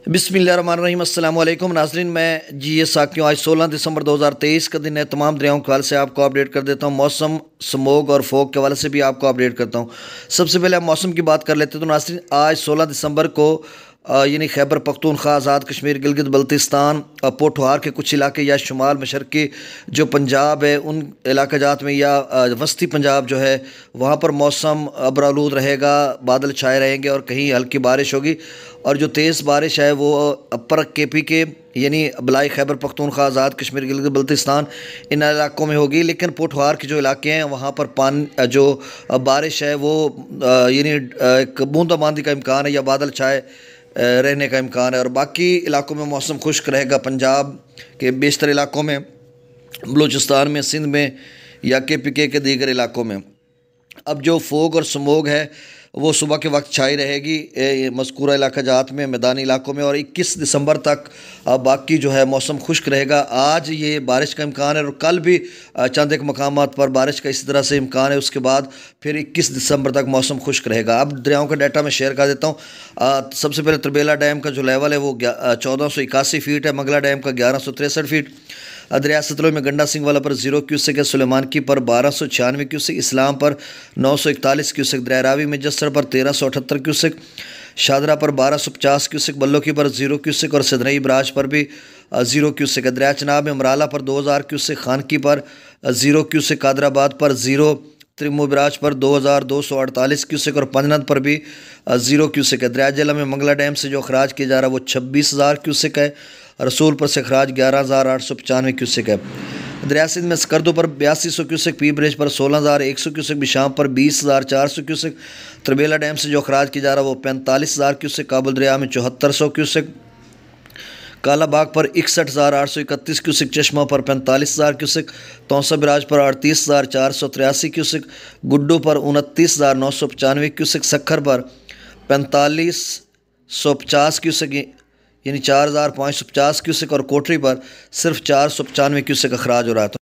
बिस्मिल्लाहिर्रहमानिर्रहीम अस्सलाम वालेकुम नाज़रीन। मैं जी ये साकियों आज 16 दिसंबर 2023 का दिन है। तमाम दरियाओं के हवाले से आपको अपडेट कर देता हूँ। मौसम, स्मोग और फोग के हवाले से भी आपको अपडेट करता हूँ। सबसे पहले हम मौसम की बात कर लेते हैं। तो नाज़रीन आज 16 दिसंबर को यानी खैबर पख्तूनख्वा, आज़ाद कश्मीर, गिलगित बल्तिस्तान, पोठवार के कुछ इलाके या शुमाल मशरक़ी जो पंजाब है उन इलाका जात में या वस्ती पंजाब जो है वहाँ पर मौसम अबरालूद रहेगा, बादल छाए रहेंगे और कहीं हल्की बारिश होगी। और जो तेज़ बारिश है वो अपर केपी के यानी बलाई खैबर पख्तूनख्वा, आज़ाद कश्मीर, गिलगित बल्तिस्तान इन इलाकों में होगी। लेकिन पोठवार के जो इलाके हैं वहाँ पर पानी जो बारिश है वो यानी एक बूंदाबांदी का इम्कान है या बादल छाए रहने का इम्कान है। और बाकी इलाकों में मौसम खुश्क रहेगा। पंजाब के बेशतर इलाकों में, बलूचिस्तान में, सिंध में या KPK के दीगर इलाकों में। अब जो फोग और स्मोग है वो सुबह के वक्त छाई रहेगी मज़कूरा इलाका जात में, मैदानी इलाकों में। और 21 दिसंबर तक बाकी जो है मौसम खुश्क रहेगा। आज ये बारिश का इम्कान है और कल भी चंद एक मकामात पर बारिश का इसी तरह से इम्कान है। उसके बाद फिर 21 दिसंबर तक मौसम खुश्क रहेगा। अब दरियाओं का डाटा मैं शेयर कर देता हूँ। सबसे पहले तरबेला डैम का जो लेवल है वो 1481 फीट है। मंगला डैम का 1163 फीट। दरिया सतलुज में गंडा सिंह वाला पर 0 क्यूसेक है। सुलेमानकी पर 1296 क्यूसेक। इस्लाम पर 941 क्यूसेक। दरिया रावी में जसर पर 1378 क्यूसेक। शादरा पर 1250 क्यूसेक। बल्लोकी पर 0 क्यूसेक और सदनई बराज पर भी 0 क्यूसेक है। दरिया चनाब में अमराला पर 2000 क्यूसेक। खानकी पर 0 क्यूसेक। कादराबाद पर 0। त्रिमू बराज पर 2248 क्यूसेक और पंजनद पर भी 0 क्यूसेक है। दरिया जिला में मंगला डैम से जो अखराज किया जा रहा है वो 26,000 क्यूसेक है। रसूलपुर से अखराज 11,895 क्यूसेक है। दरिया सिंध में स्कर्दो पर 8200 क्यूसेक। पी ब्रिज पर 16,100 क्यूसेक। बिशाम पर 20,400 क्यूसेक। तरबेला डैम से जो अखराज किया जा रहा है वो 45,000 क्यूसेक। काबुल दरिया में 7400 क्यूसेक। कालाबाग पर 61,831 क्यूसेक। चश्मा पर 45,000 क्यूसेक। तौसा बराज पर 38,483 क्यूसेक। गुड्डू पर 29,995 क्यूसेक। सखर पर 4550 क्यूसेक यानी 4,550 क्यूसेक और कोटरी पर सिर्फ 495 क्यूसेक अखराज हो रहा था।